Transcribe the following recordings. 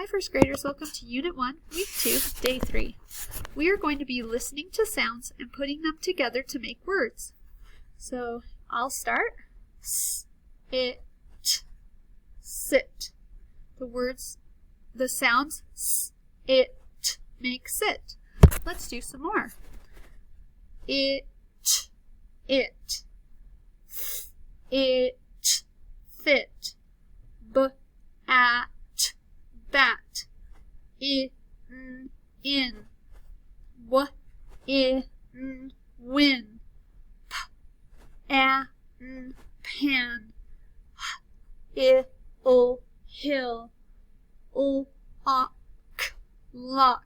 Hi first graders, welcome to Unit 1, Week 2, Day 3. We are going to be listening to sounds and putting them together to make words. So I'll start. S, it, sit. The sounds s, it make sit. Let's do some more. It, fit. B, at, bat. In, in, win. Pan. Hill. Lock.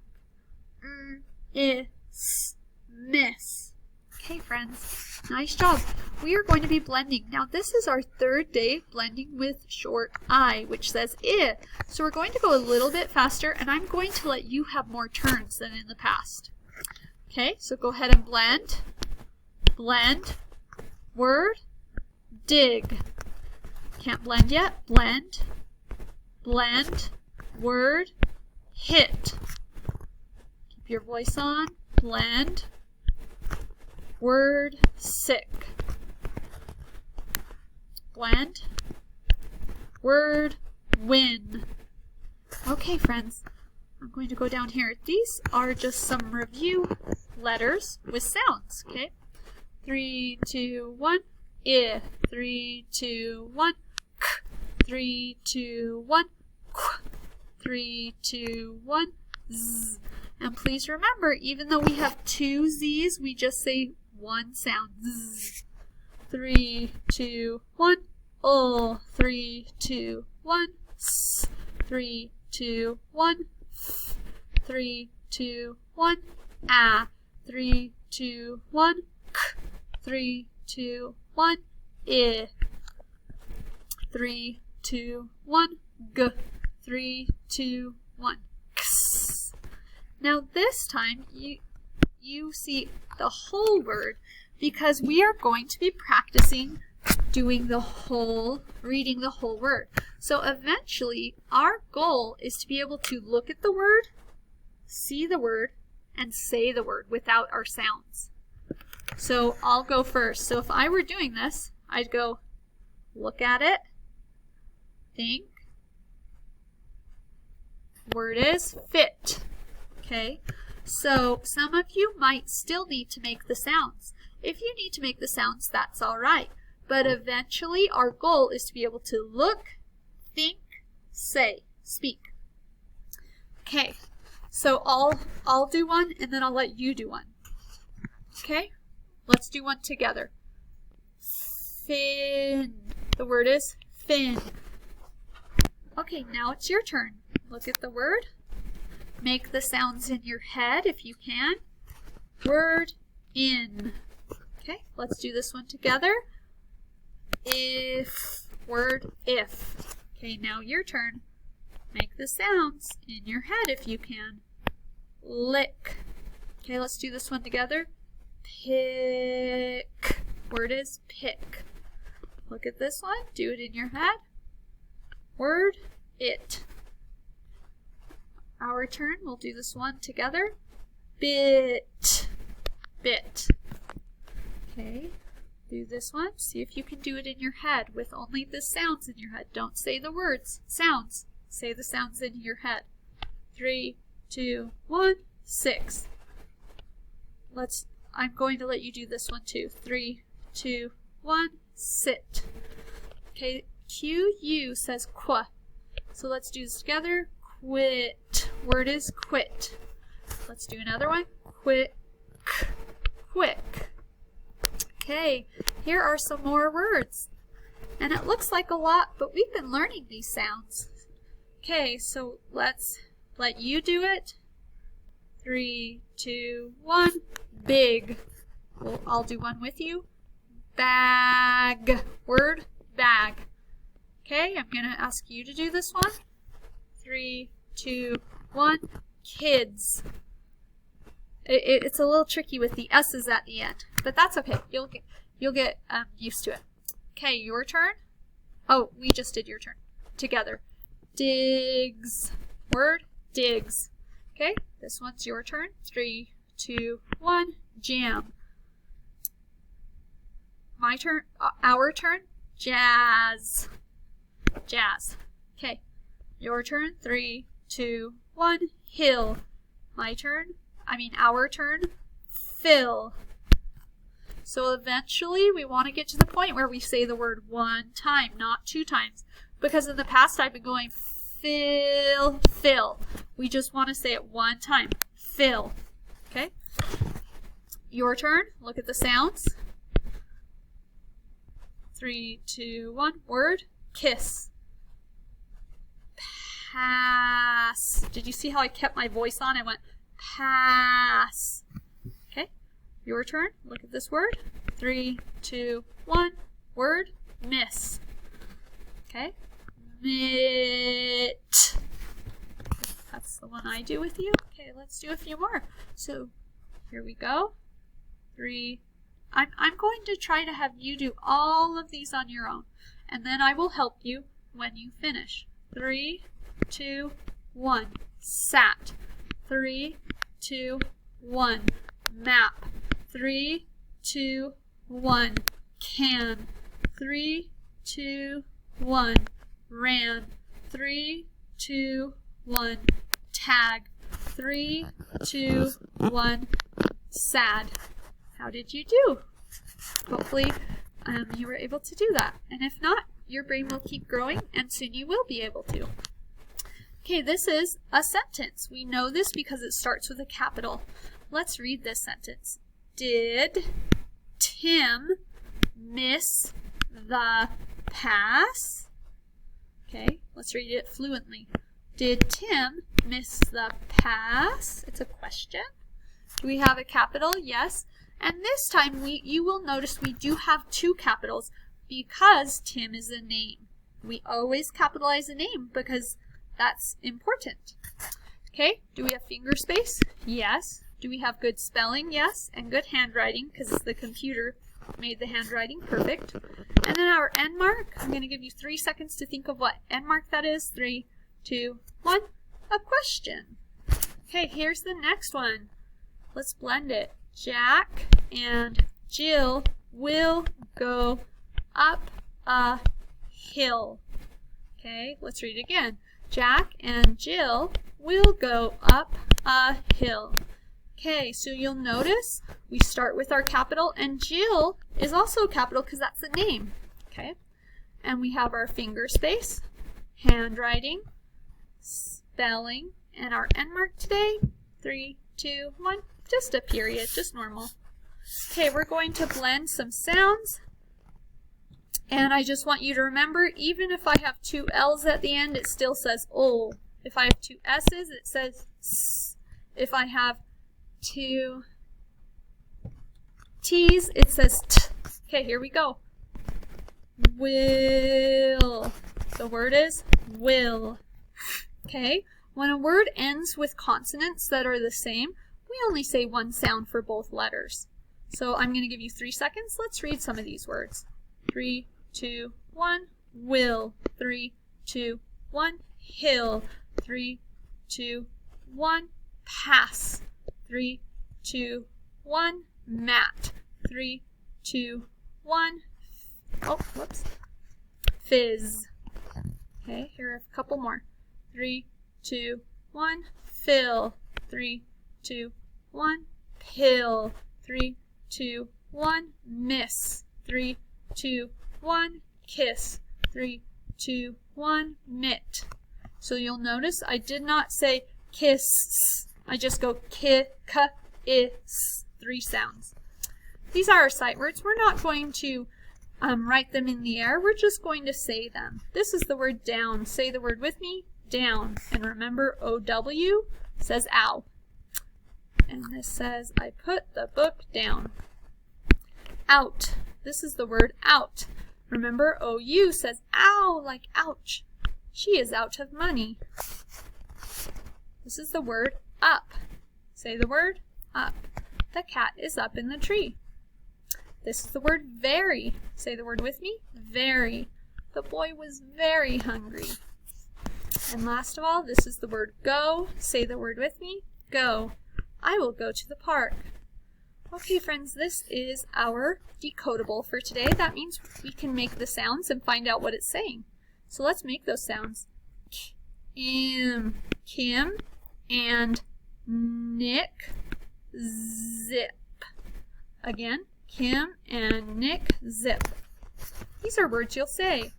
Miss. Okay, friends, nice job. We are going to be blending. Now, this is our third day blending with short I, which says I. So we're going to go a little bit faster, and I'm going to let you have more turns than in the past. Okay, so go ahead and blend. Blend. Word. Dig. Can't blend yet. Blend. Blend. Word. Hit. Keep your voice on. Blend. Word. Sick. Blend. Word. Win. Okay, friends, I'm going to go down here. These are just some review letters with sounds, okay? 3, 2, 1. I. 3, 2, 1. K. 3, 2, 1. Qu. 3, 2, 1. Z. And please remember, even though we have two Z's, we just say one sound. Z. 3, 2, 1. 3, 2, 1. S. 3, 2, 1. 3, 2, 1. 3, 2, 1. K. 3, 2, 1. I. 3, 2, 1. G. 3, 2, 1. X. Now this time you see the whole word because we are going to be practicing reading the whole word. So eventually our goal is to be able to look at the word, see the word, and say the word without our sounds. So I'll go first. So if I were doing this, I'd go look at it, think, word is fit. Okay, so some of you might still need to make the sounds. If you need to make the sounds, that's all right. But eventually our goal is to be able to look, think, say, speak. Okay, so I'll do one and then I'll let you do one. Okay, let's do one together. Fin. The word is fin. Okay, now it's your turn. Look at the word. Make the sounds in your head if you can. Word in. Okay, let's do this one together. If. Word if. Okay, now your turn. Make the sounds in your head if you can. Lick. Okay, let's do this one together. Pick. Word is pick. Look at this one. Do it in your head. Word it. Our turn. We'll do this one together. Bit. Bit. Okay. Do this one. See if you can do it in your head with only the sounds in your head. Don't say the words. Sounds. Say the sounds in your head. 3, 2, 1. 6. I'm going to let you do this one too. 3, 2, 1. Sit. Okay. Q-U says qu. So let's do this together. Quit. Word is quit. Let's do another one. Quick. Quick. Okay, here are some more words. And it looks like a lot, but we've been learning these sounds. Okay, so let's let you do it. 3, 2, 1. Big. Well, I'll do one with you. Bag. Word, bag. Okay, I'm going to ask you to do this one. 3, 2, 1. Kids. It's a little tricky with the S's at the end, but that's okay. You'll get used to it. Okay, your turn. Oh, we just did your turn together. Digs. Word, digs. Okay, this one's your turn. 3, 2, 1, jam. My turn, our turn, jazz. Jazz. Okay, your turn. 3, 2, 1, hill. My turn, our turn, fill. So eventually we want to get to the point where we say the word one time, not 2 times. Because in the past I've been going fill, fill. We just want to say it 1 time. Fill. Okay? Your turn. Look at the sounds. 3, 2, 1. Word. Kiss. Pass. Did you see how I kept my voice on? I went pass. Okay? Your turn. Look at this word. 3, 2, 1. Word. Miss. Okay? Mitt. That's the one I do with you. Okay, let's do a few more. So here we go. 3. I'm going to try to have you do all of these on your own, and then I will help you when you finish. 3, 2, 1. Sat. 3, 2, 1. Map. 3, 2, 1. Can. 3, 2, 1. Ran. 3, 2, 1. Tag. 3, 2, 1. Sad. How did you do? Hopefully you were able to do that. And if not, your brain will keep growing and soon you will be able to. Okay, this is a sentence. We know this because it starts with a capital. Let's read this sentence. Did Tim miss the pass? Okay, let's read it fluently. Did Tim miss the pass? It's a question. Do we have a capital? Yes. And this time you will notice we do have 2 capitals because Tim is a name. We always capitalize a name because that's important. Okay, do we have finger space? Yes. Do we have good spelling? Yes. And good handwriting because the computer made the handwriting perfect. And then our end mark, I'm going to give you 3 seconds to think of what end mark that is. 3, 2, 1. A question. Okay, here's the next one. Let's blend it. Jack and Jill will go up a hill. Okay, let's read it again. Jack and Jill will go up a hill. Okay, so you'll notice we start with our capital, and Jill is also capital because that's a name. Okay, and we have our finger space, handwriting, spelling, and our end mark today. 3, 2, 1. Just a period, just normal. Okay, we're going to blend some sounds. And I just want you to remember, even if I have 2 L's at the end, it still says O. If I have 2 S's, it says S. If I have 2 T's, it says T. Okay, here we go. Will. The word is will. Okay, when a word ends with consonants that are the same, we only say 1 sound for both letters. So I'm going to give you 3 seconds. Let's read some of these words. 3, 2, 1. Will. 3, 2, 1. Hill. 3, 2, 1. Pass. 3, 2, 1. Mat. 3, 2, 1. Oh, whoops. Fizz. Okay, here are a couple more. 3, 2, 1. Fill. 3, 2, 1. Pill. 3, 2, 1. Miss. 3, 2, 1. Kiss. 3, 2, 1. Mitt. So you'll notice I did not say kiss. I just go is. 3 sounds. These are our sight words. We're not going to write them in the air. We're just going to say them. This is the word down. Say the word with me. Down. And remember, O-W says ow. And this says, I put the book down. Out. This is the word out. Remember, O-U says ow, like ouch. She is out of money. This is the word up. Say the word up. The cat is up in the tree. This is the word very. Say the word with me. Very. The boy was very hungry. And last of all, this is the word go. Say the word with me. Go. I will go to the park. Okay, friends, this is our decodable for today. That means we can make the sounds and find out what it's saying. So let's make those sounds. Kim, and Nick, zip. Again, Kim and Nick, zip. These are words you'll say.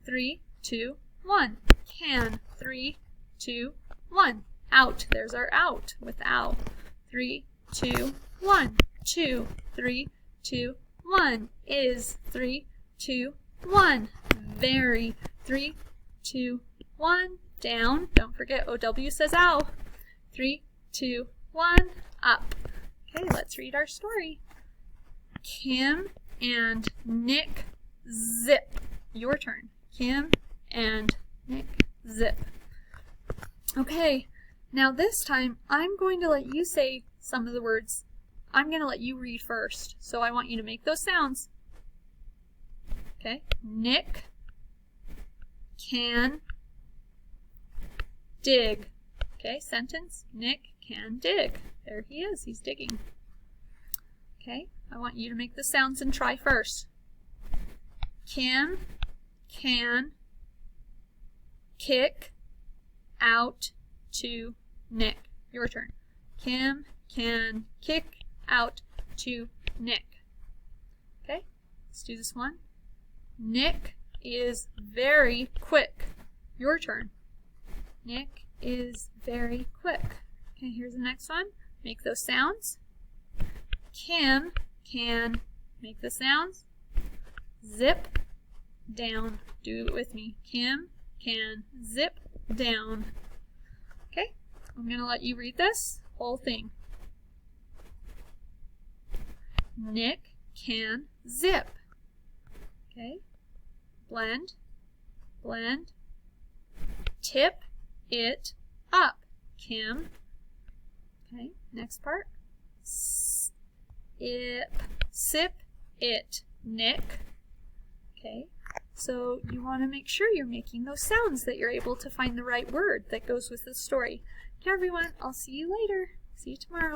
3, 2, 1. Can. 3, 2, 1. Out. There's our out with ow. 3, 2, 1. 2, 3, 2, 1. Is. 3, 2, 1. Very. 3, 2, 1. Down. Don't forget OW says ow. 3, 2, 1. Up. Okay, let's read our story. Kim and Nick, zip. Your turn. Kim and Nick, zip. Okay, now this time I'm going to let you say some of the words. I'm going to let you read first, so I want you to make those sounds. Okay, Nick can dig. Okay, sentence, Nick can dig. There he is, he's digging. Okay, I want you to make the sounds and try first. Kim can kick out to Nick. Your turn. Kim can kick out to Nick. Okay, let's do this one. Nick is very quick. Your turn. Nick is very quick. Okay, here's the next one. Make those sounds. Kim can make the sounds. Zip down. Do it with me. Kim can zip down. Okay, I'm going to let you read this whole thing. Nick can zip. Okay, blend, blend. Tip it up, Kim. Okay, next part. Sip it, Nick. Okay, so you want to make sure you're making those sounds, that you're able to find the right word that goes with the story. Okay, everyone, I'll see you later. See you tomorrow.